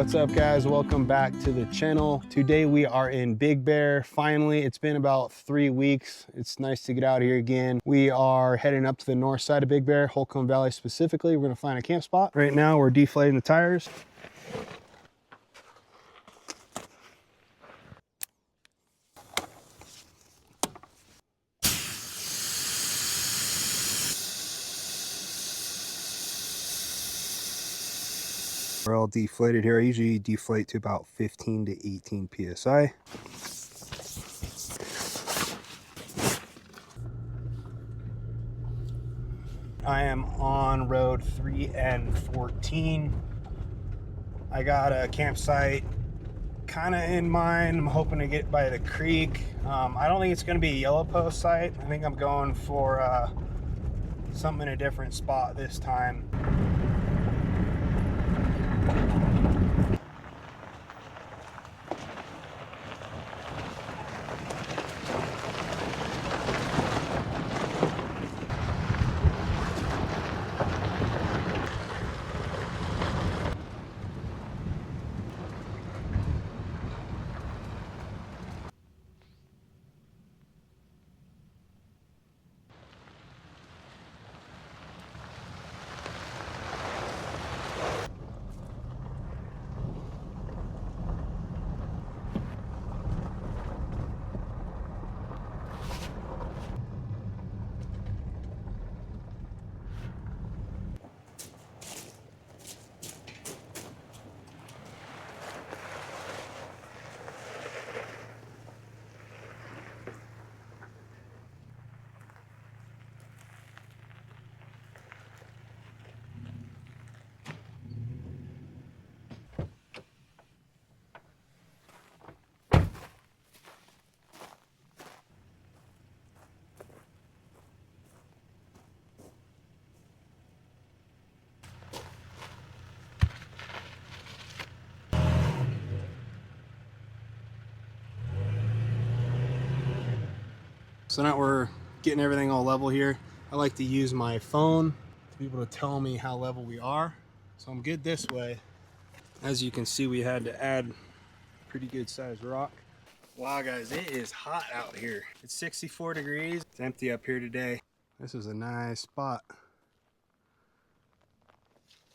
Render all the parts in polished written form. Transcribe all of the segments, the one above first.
What's up, guys? Welcome back to the channel. Today we are in Big Bear. Finally, it's been about 3 weeks. It's nice to get out here again. We are heading up to the north side of Big Bear, Holcomb Valley specifically. We're gonna find a camp spot. Right now we're deflating the tires. We're all deflated here. I usually deflate to about 15 to 18 psi. I am on road 3 and 14. I got a campsite kind of in mind. I'm hoping to get by the creek. I don't think it's going to be a yellow post site. I think I'm going for something in a different spot this time. So now we're getting everything all level here. I like to use my phone to be able to tell me how level we are. So I'm good this way. As you can see, we had to add pretty good sized rock. Wow, guys, it is hot out here. It's 64 degrees. It's empty up here today. This is a nice spot.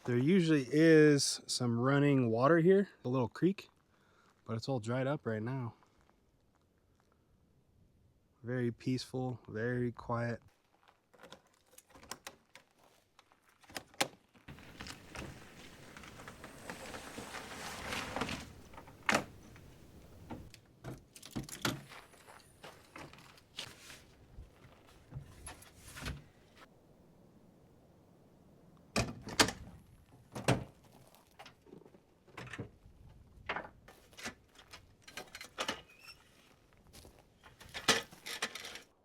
There usually is some running water here, a little creek, but it's all dried up right now. Very peaceful, very quiet.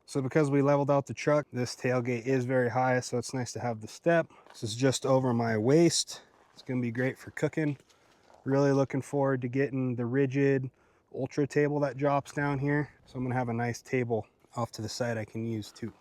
So because we leveled out the truck, this tailgate is very high, so it's nice to have the step. This is just over my waist. It's gonna be great for cooking. Really looking forward to getting the rigid ultra table that drops down here. So I'm gonna have a nice table off to the side I can use too.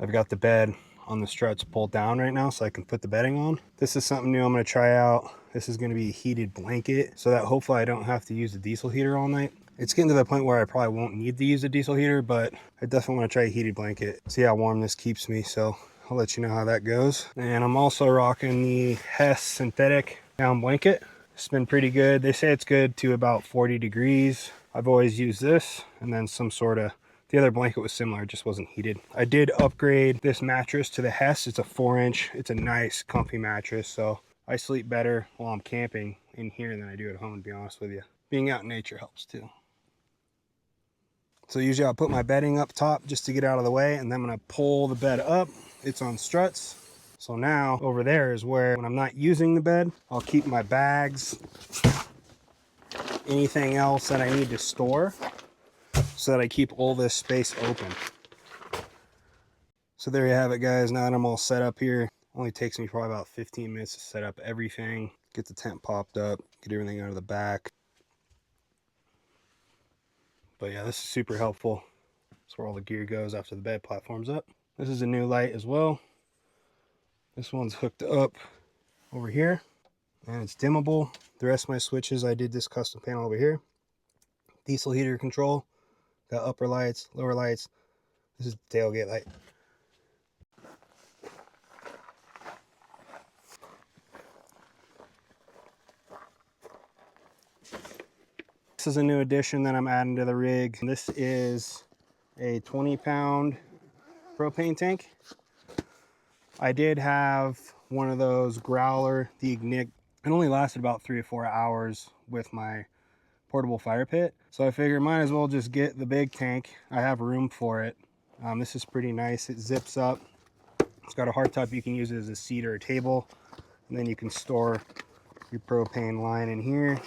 I've got the bed on the struts pulled down right now so I can put the bedding on. This is something new I'm going to try out. This is going to be a heated blanket so that hopefully I don't have to use the diesel heater all night. It's getting to the point where I probably won't need to use the diesel heater, but I definitely want to try a heated blanket, see how warm this keeps me. So I'll let you know how that goes. And I'm also rocking the Hess synthetic down blanket. It's been pretty good. They say it's good to about 40 degrees. I've always used this, and then some sort of, the other blanket was similar, it just wasn't heated. I did upgrade this mattress to the Hess. It's a 4-inch. It's a nice, comfy mattress, so I sleep better while I'm camping in here than I do at home, to be honest with you. Being out in nature helps too. So usually I'll put my bedding up top just to get out of the way, and then I'm gonna pull the bed up. It's on struts. So now over there is where, when I'm not using the bed, I'll keep my bags, anything else that I need to store, so that I keep all this space open. So there you have it, guys. Now that I'm all set up here, only takes me probably about 15 minutes to set up everything, get the tent popped up, get everything out of the back. But yeah, this is super helpful. That's where all the gear goes after the bed platform's up. This is a new light as well. This one's hooked up over here, and it's dimmable. The rest of my switches, I did this custom panel over here. Diesel heater control, got upper lights, lower lights. This is the tailgate light. This is a new addition that I'm adding to the rig. This is a 20-pound propane tank. I did have one of those growler, the Ignite. It only lasted about 3 or 4 hours with my portable fire pit. So I figured might as well just get the big tank. I have room for it. This is pretty nice. It zips up. It's got a hardtop. You can use it as a seat or a table. And then you can store your propane line in here.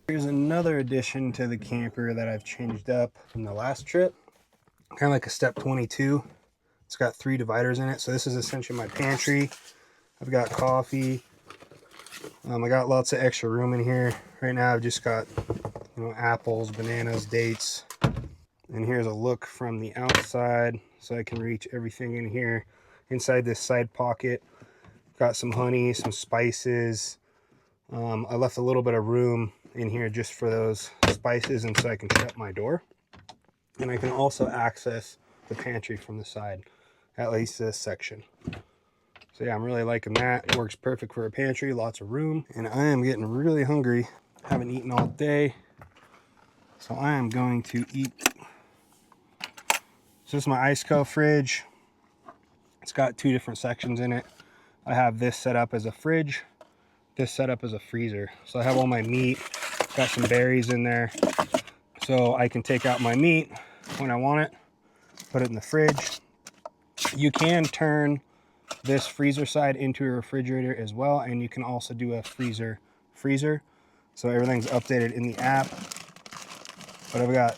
Here's another addition to the camper that I've changed up from the last trip. Kind of like a step 22. It's got 3 dividers in it. So this is essentially my pantry. I've got coffee. I got lots of extra room in here. Right now I've just got, apples, bananas, dates. And here's a look from the outside so I can reach everything in here. Inside this side pocket, got some honey, some spices. I left a little bit of room in here just for those spices, and so I can shut my door. And I can also access the pantry from the side, at least this section. So yeah, I'm really liking that. It works perfect for a pantry, lots of room. And I am getting really hungry. Haven't eaten all day. So I am going to eat. So this is my ice-cold fridge. It's got 2 different sections in it. I have this set up as a fridge, this set up as a freezer. So I have all my meat, got some berries in there. So I can take out my meat when I want it, put it in the fridge. You can turn this freezer side into a refrigerator as well, and you can also do a freezer. So everything's updated in the app. But I've got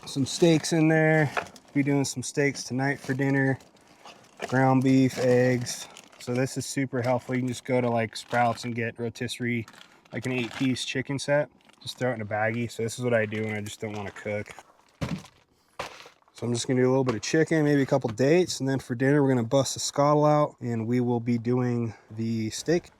some steaks in there. Be doing some steaks tonight for dinner. Ground beef, eggs. So this is super helpful. You can just go to like Sprouts and get rotisserie, like an 8-piece chicken set. Just throw it in a baggie. So this is what I do when I just don't want to cook. So I'm just gonna do a little bit of chicken, maybe a couple dates, and then for dinner we're gonna bust the skottle out and we will be doing the steak.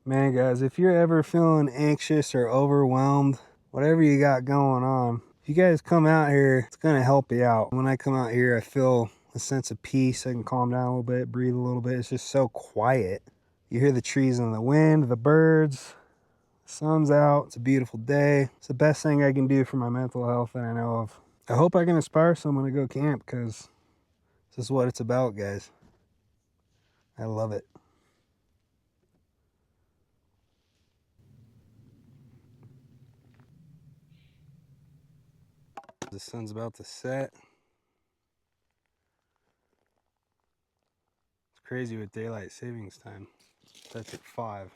Man, guys, if you're ever feeling anxious or overwhelmed, whatever you got going on, if you guys come out here, it's going to help you out. When I come out here, I feel a sense of peace. I can calm down a little bit, breathe a little bit. It's just so quiet. You hear the trees and the wind, the birds, the sun's out. It's a beautiful day. It's the best thing I can do for my mental health that I know of. I hope I can inspire someone to go camp, because this is what it's about, guys. I love it. The sun's about to set. It's crazy with daylight savings time. That's at 5.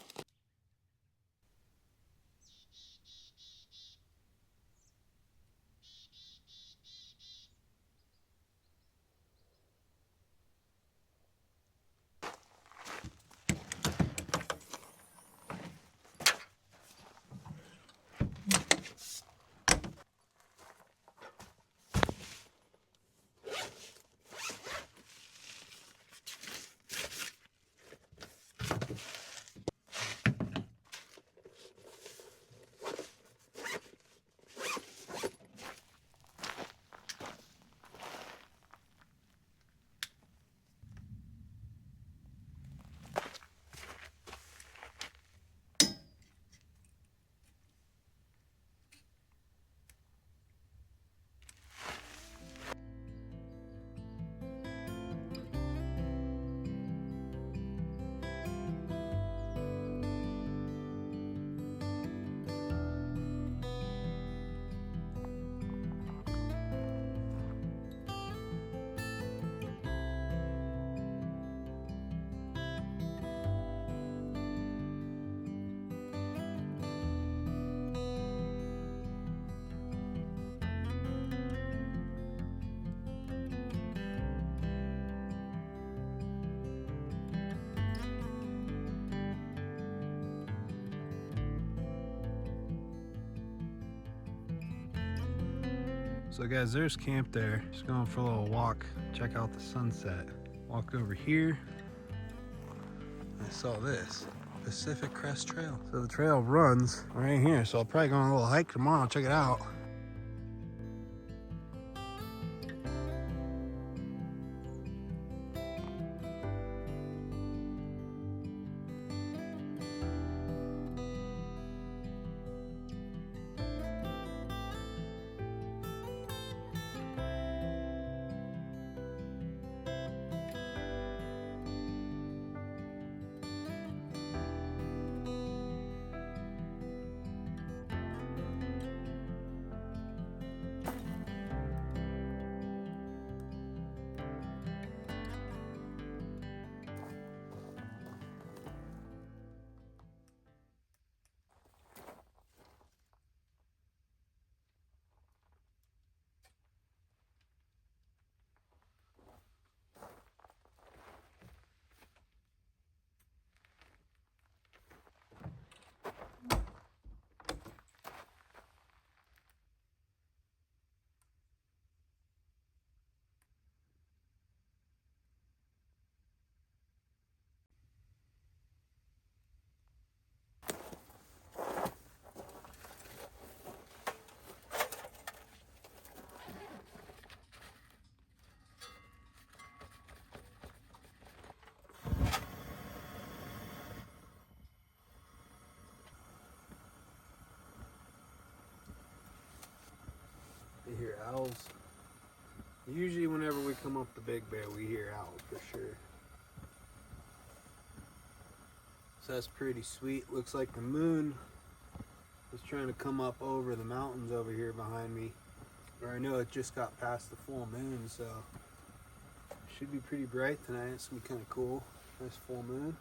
So guys, there's camp there. Just going for a little walk, check out the sunset. Walked over here. I saw this Pacific Crest Trail. So the trail runs right here. So I'll probably go on a little hike tomorrow, check it out. owls. Usually whenever we come up the Big Bear, we hear owls for sure. So that's pretty sweet. Looks like the moon is trying to come up over the mountains over here behind me. Or I know it just got past the full moon, so it should be pretty bright tonight. It's gonna be kind of cool. Nice full moon.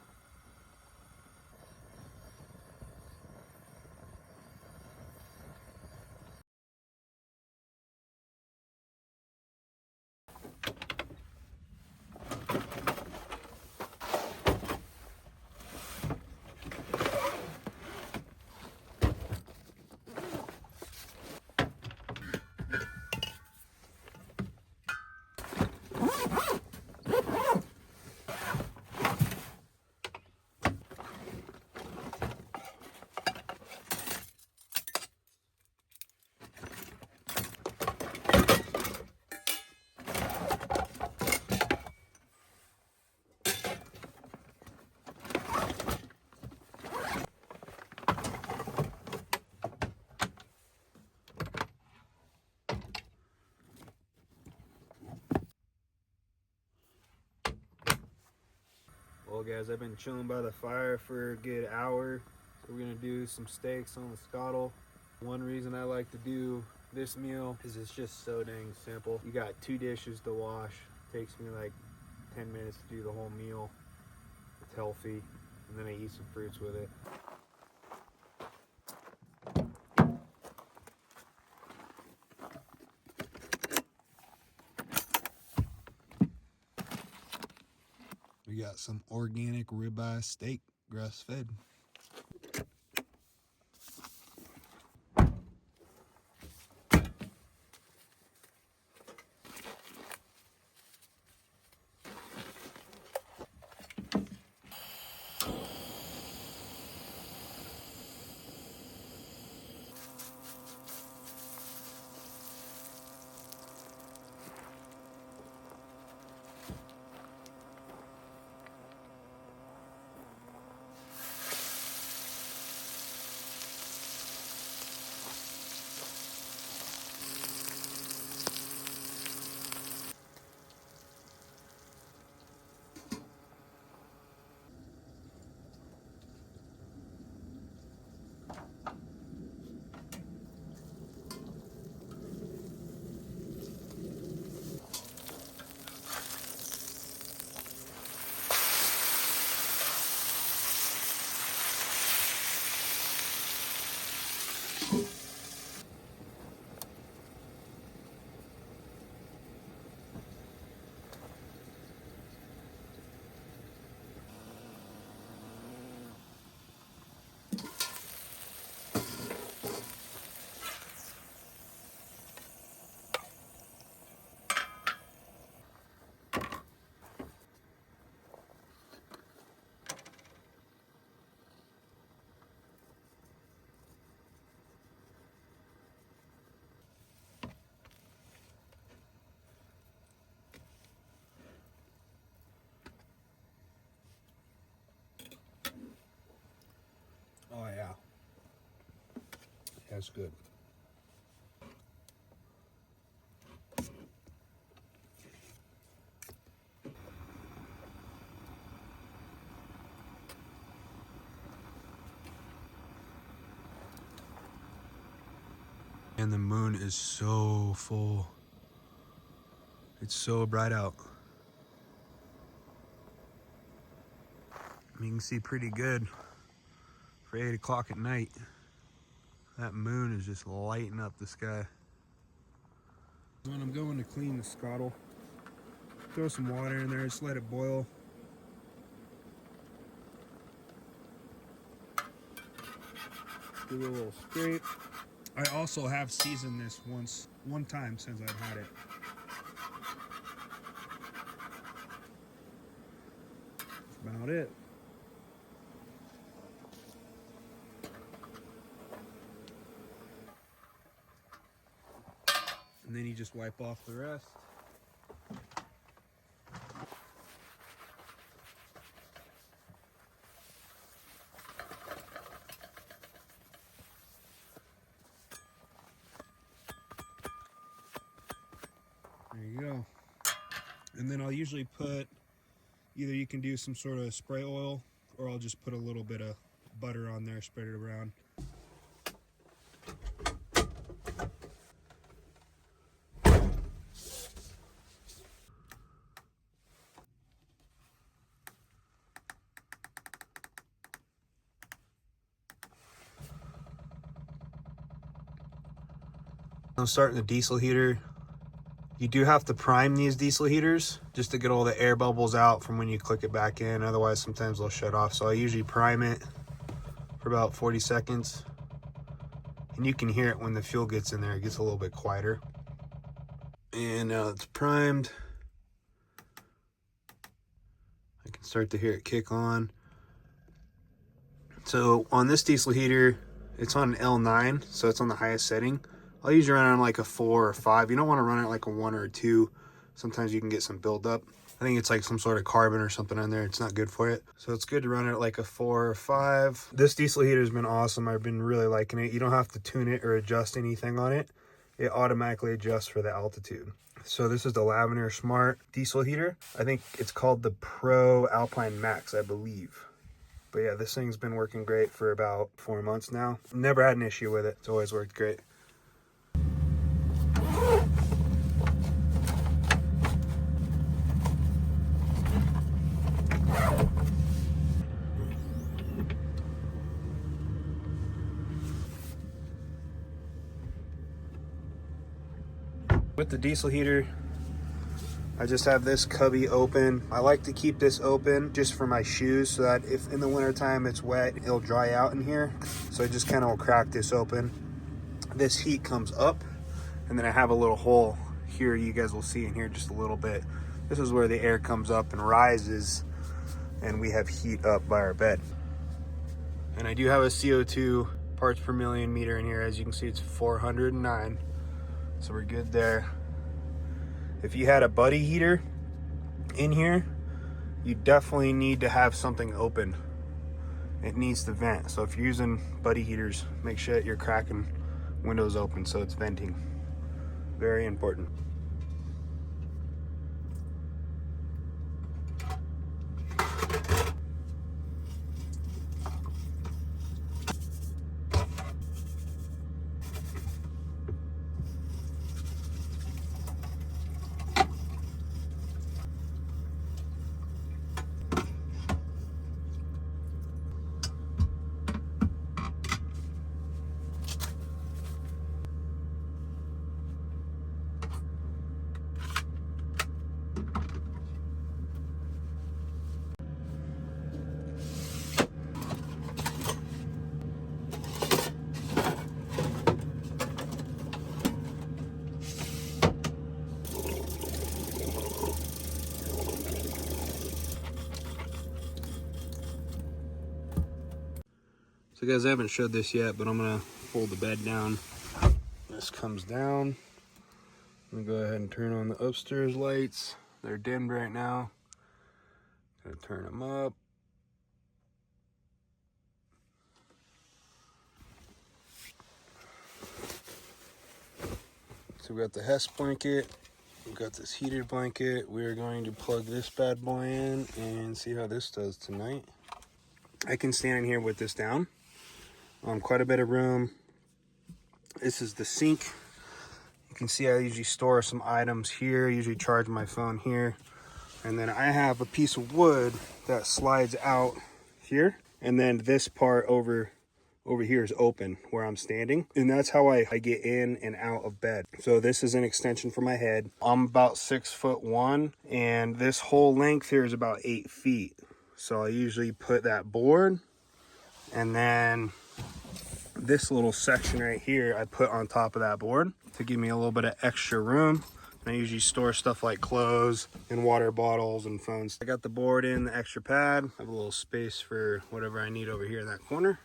Well guys, I've been chilling by the fire for a good hour. So we're gonna do some steaks on the Skottle. One reason I like to do this meal is it's just so dang simple. You got 2 dishes to wash. Takes me like 10 minutes to do the whole meal. It's healthy. And then I eat some fruits with it. We got some organic ribeye steak, grass fed. Oh yeah, that's good. And the moon is so full. It's so bright out. You can see pretty good for 8 o'clock at night. That moon is just lighting up the sky. When I'm going to clean the Skottle, throw some water in there, just let it boil. Do a little scrape. I also have seasoned this one time since I've had it. That's about it. And then you just wipe off the rest. And then I'll usually put, either you can do some sort of spray oil, or I'll just put a little bit of butter on there, spread it around. I'm starting the diesel heater. You do have to prime these diesel heaters just to get all the air bubbles out from when you click it back in. Otherwise, sometimes they'll shut off. So I usually prime it for about 40 seconds. And you can hear it when the fuel gets in there. It gets a little bit quieter. And now it's primed. I can start to hear it kick on. So on this diesel heater, it's on an L9, so it's on the highest setting. I'll usually run it on like a 4 or 5. You don't want to run it like a 1 or a 2. Sometimes you can get some buildup. I think it's like some sort of carbon or something on there. It's not good for it. So it's good to run it at like a 4 or 5. This diesel heater has been awesome. I've been really liking it. You don't have to tune it or adjust anything on it. It automatically adjusts for the altitude. So this is the Lavender Smart diesel heater. I think it's called the Pro Alpine Max, I believe. But yeah, this thing's been working great for about 4 months now. Never had an issue with it. It's always worked great. With the diesel heater, I just have this cubby open. I like to keep this open just for my shoes so that if in the wintertime it's wet, it'll dry out in here. So I just kind of will crack this open. This heat comes up, and then I have a little hole here. You guys will see in here just a little bit. This is where the air comes up and rises, and we have heat up by our bed. And I do have a CO2 parts per million meter in here. As you can see, it's 409. So we're good there. If you had a buddy heater in here, you definitely need to have something open. It needs to vent. So if you're using buddy heaters, make sure that you're cracking windows open so it's venting. Very important. So guys, I haven't showed this yet, but I'm gonna fold the bed down. This comes down. I'm gonna go ahead and turn on the upstairs lights. They're dimmed right now. Gonna turn them up. So we got the Hess blanket. We've got this heated blanket. We're going to plug this bad boy in and see how this does tonight. I can stand in here with this down. Quite a bit of room. This is the sink. You can see I usually store some items here. I usually charge my phone here. And then I have a piece of wood that slides out here. And then this part over here is open where I'm standing. And that's how I get in and out of bed. So this is an extension for my head. I'm about 6'1", and this whole length here is about 8 feet. So I usually put that board, and then this little section right here I put on top of that board to give me a little bit of extra room. And I usually store stuff like clothes and water bottles and phones. I got the board in, the extra pad. I have a little space for whatever I need over here in that corner.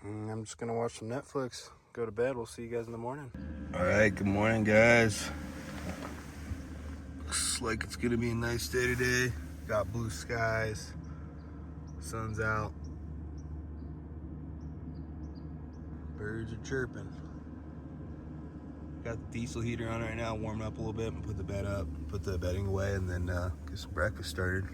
And I'm just gonna watch some Netflix, go to bed. We'll see you guys in the morning. All right, good morning, guys. Looks like it's gonna be a nice day today. Got blue skies, sun's out. Birds are chirping. Got the diesel heater on right now, warming up a little bit, and put the bed up, put the bedding away, and then get some breakfast started.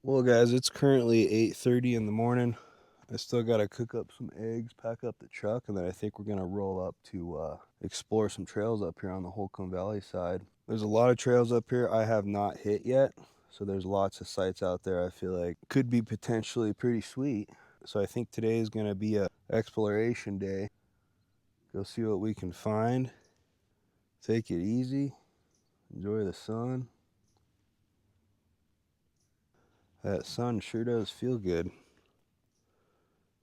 Well, guys, it's currently 8:30 in the morning. I still got to cook up some eggs, pack up the truck, and then I think we're going to roll up to explore some trails up here on the Holcomb Valley side. There's a lot of trails up here I have not hit yet, so there's lots of sites out there I feel like could be potentially pretty sweet. So I think today is going to be a exploration day. Go see what we can find. Take it easy. Enjoy the sun. That sun sure does feel good.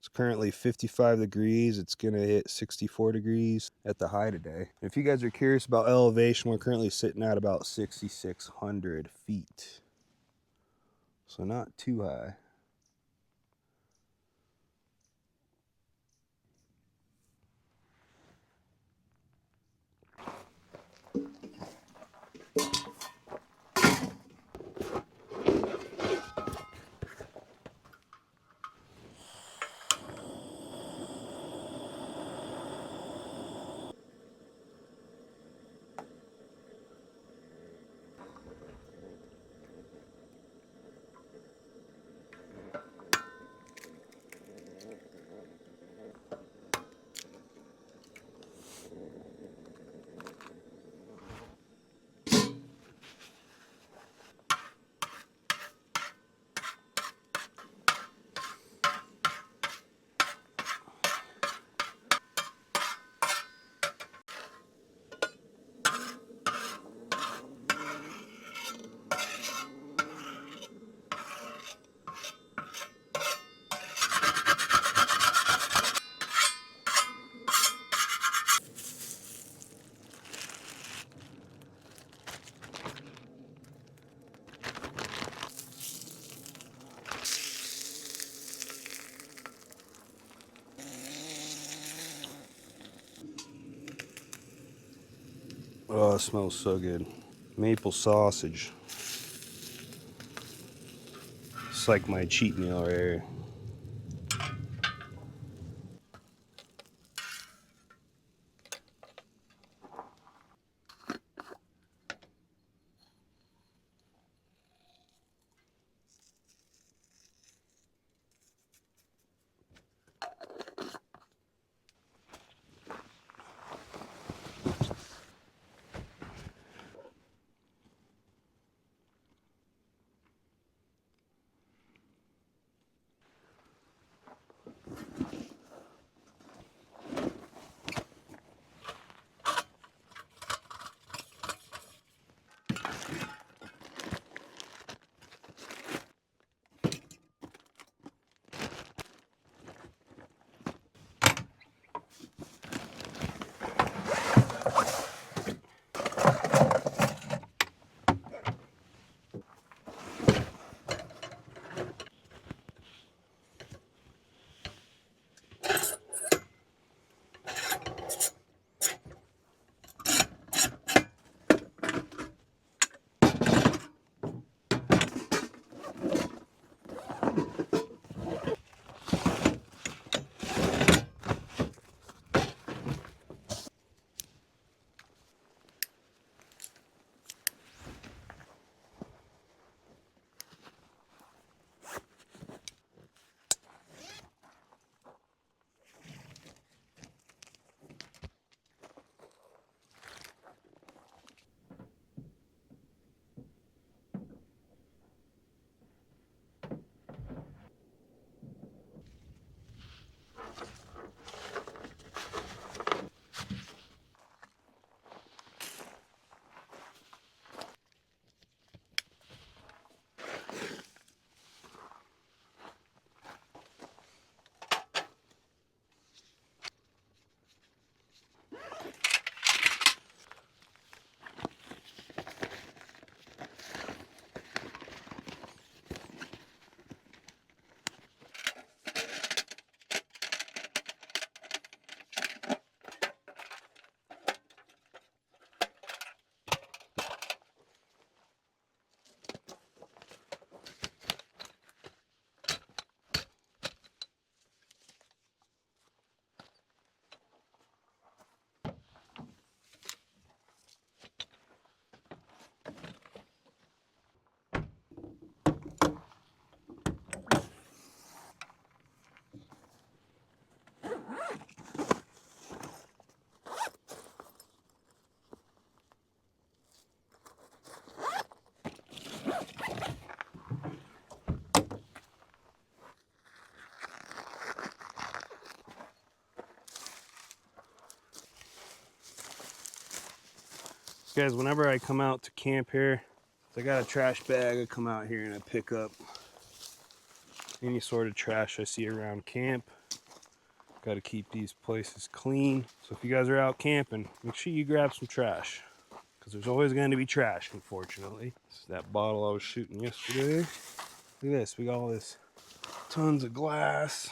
It's currently 55 degrees. It's going to hit 64 degrees at the high today. If you guys are curious about elevation, we're currently sitting at about 6,600 feet. So not too high. Oh, it smells so good. Maple sausage. It's like my cheat meal right here. Guys, whenever I come out to camp here, I got a trash bag. I come out here and I pick up any sort of trash I see around camp. Got to keep these places clean. So if you guys are out camping, make sure you grab some trash, because there's always going to be trash, unfortunately. This is that bottle I was shooting yesterday. Look at this. We got all this tons of glass.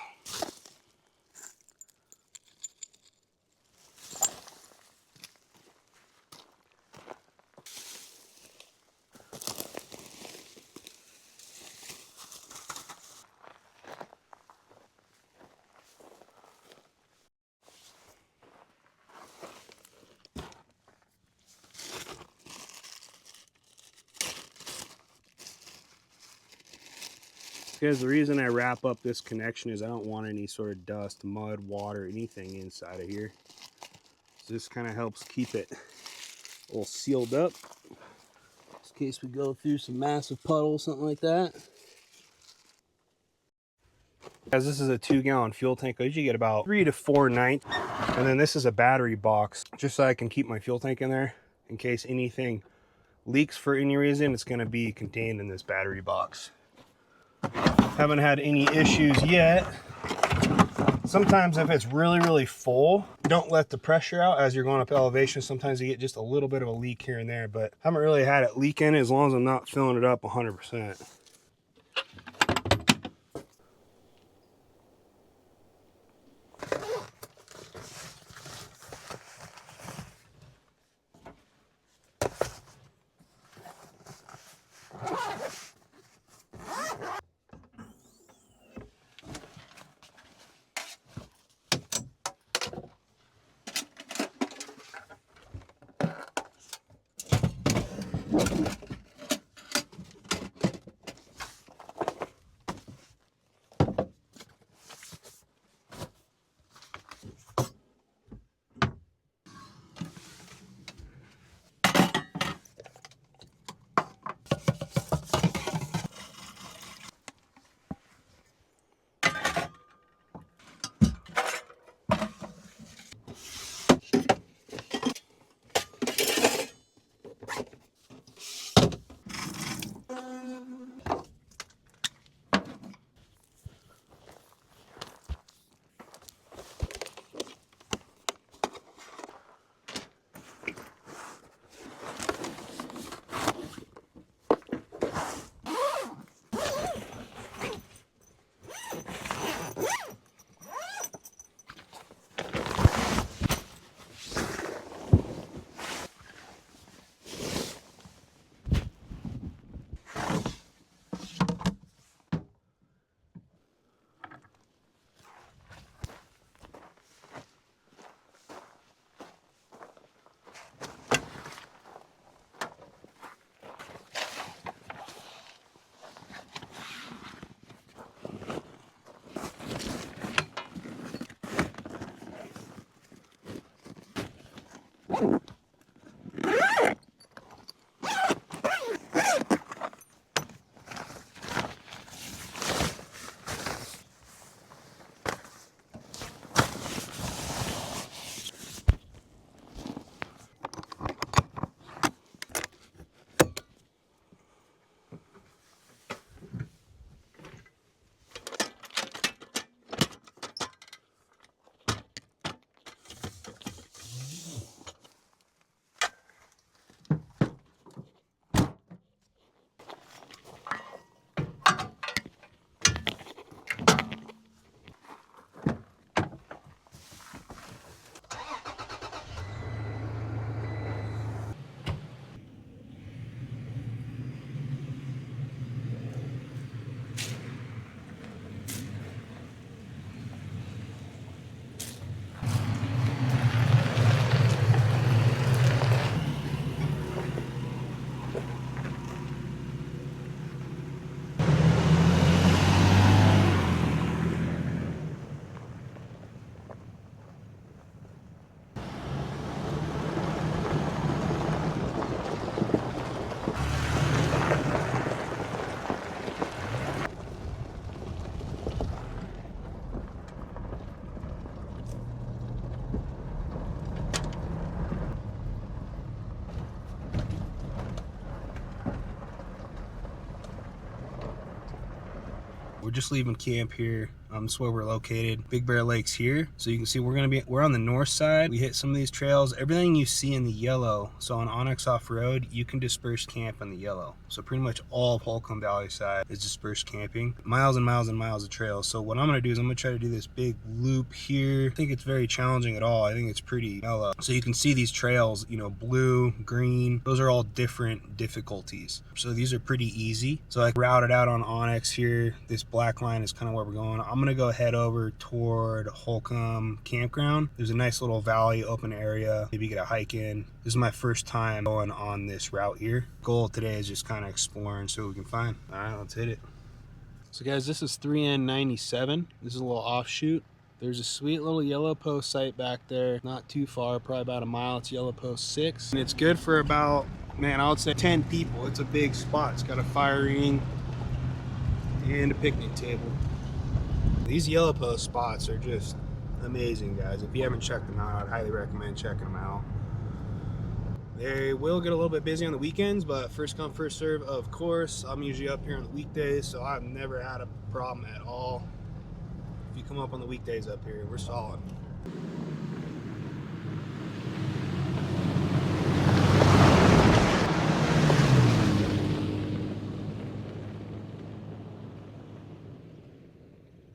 Guys, the reason I wrap up this connection is I don't want any sort of dust, mud, water, anything inside of here. So this kind of helps keep it all sealed up in case we go through some massive puddles, something like that. Guys, this is a 2-gallon fuel tank. I usually get about 3 to 4 nights. And then this is a battery box, just so I can keep my fuel tank in there in case anything leaks for any reason. It's going to be contained in this battery box. Haven't had any issues yet. Sometimes if it's really full, don't let the pressure out as you're going up elevation. Sometimes you get just a little bit of a leak here and there, but I haven't really had it leak in as long as I'm not filling it up 100%. just leaving camp here. This is where we're located. Big Bear Lake's here. So you can see we're on the north side. We hit some of these trails. Everything you see in the yellow. So on Onyx Off-Road, you can disperse camp in the yellow. So pretty much all of Holcomb Valley side is dispersed camping. Miles and miles and miles of trails. So what I'm gonna do is I'm gonna try to do this big loop here. I think it's very challenging at all. I think it's pretty mellow. So you can see these trails, you know, blue, green, those are all different difficulties. So these are pretty easy. So I routed out on Onyx here. This black line is kind of where we're going. I'm gonna go head over toward Holcomb Campground. There's a nice little valley, open area. Maybe get a hike in. This is my first time going on this route here. Goal today is just kind of exploring, see what we can find. All right, let's hit it. So guys, this is 3N97. This is a little offshoot. There's a sweet little yellow post site back there, not too far, probably about a mile. It's yellow post 6. And it's good for about, man, I would say 10 people. It's a big spot. It's got a fire ring and a picnic table. These yellow post spots are just amazing, guys. If you haven't checked them out, I'd highly recommend checking them out. They will get a little bit busy on the weekends, but first come, first serve, of course. I'm usually up here on the weekdays, so I've never had a problem at all. If you come up on the weekdays up here, we're solid.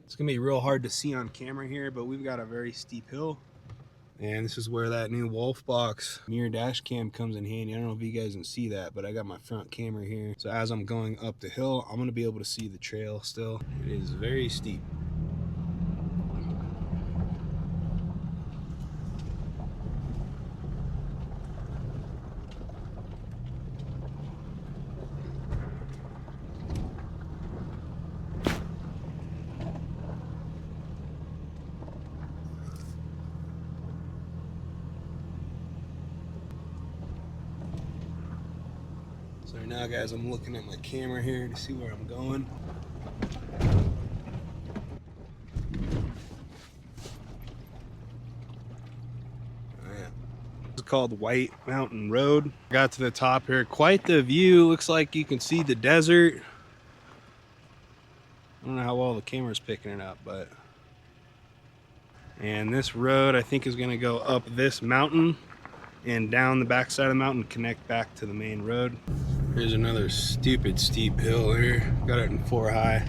It's gonna be real hard to see on camera here, but we've got a very steep hill. And this is where that new Wolf Box mirror dash cam comes in handy. I don't know if you guys can see that, but I got my front camera here. So as I'm going up the hill, I'm gonna be able to see the trail still. It is very steep. So right now, guys, I'm looking at my camera here to see where I'm going. It's called White Mountain Road. Got to the top here. Quite the view. Looks like you can see the desert. I don't know how well the camera's picking it up, but... And this road, I think, is going to go up this mountain and down the backside of the mountain, connect back to the main road. Here's another stupid steep hill here. Got it in 4 high.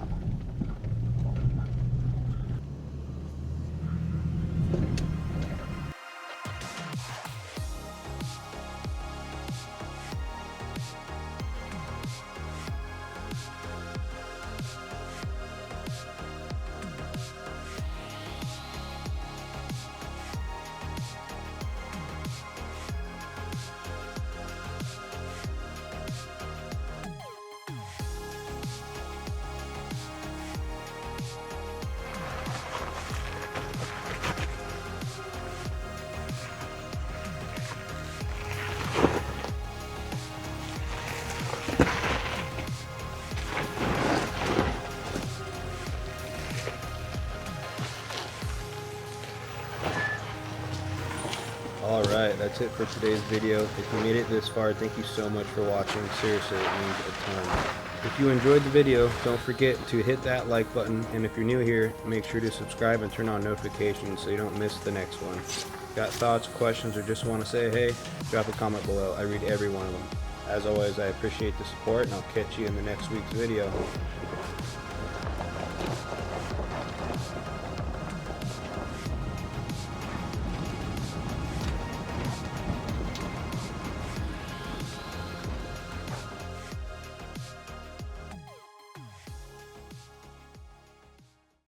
Alright, that's it for today's video. If you made it this far, thank you so much for watching. Seriously, it means a ton. If you enjoyed the video, don't forget to hit that like button, and if you're new here, make sure to subscribe and turn on notifications so you don't miss the next one. Got thoughts, questions, or just want to say hey, drop a comment below. I read every one of them. As always, I appreciate the support, and I'll catch you in the next week's video.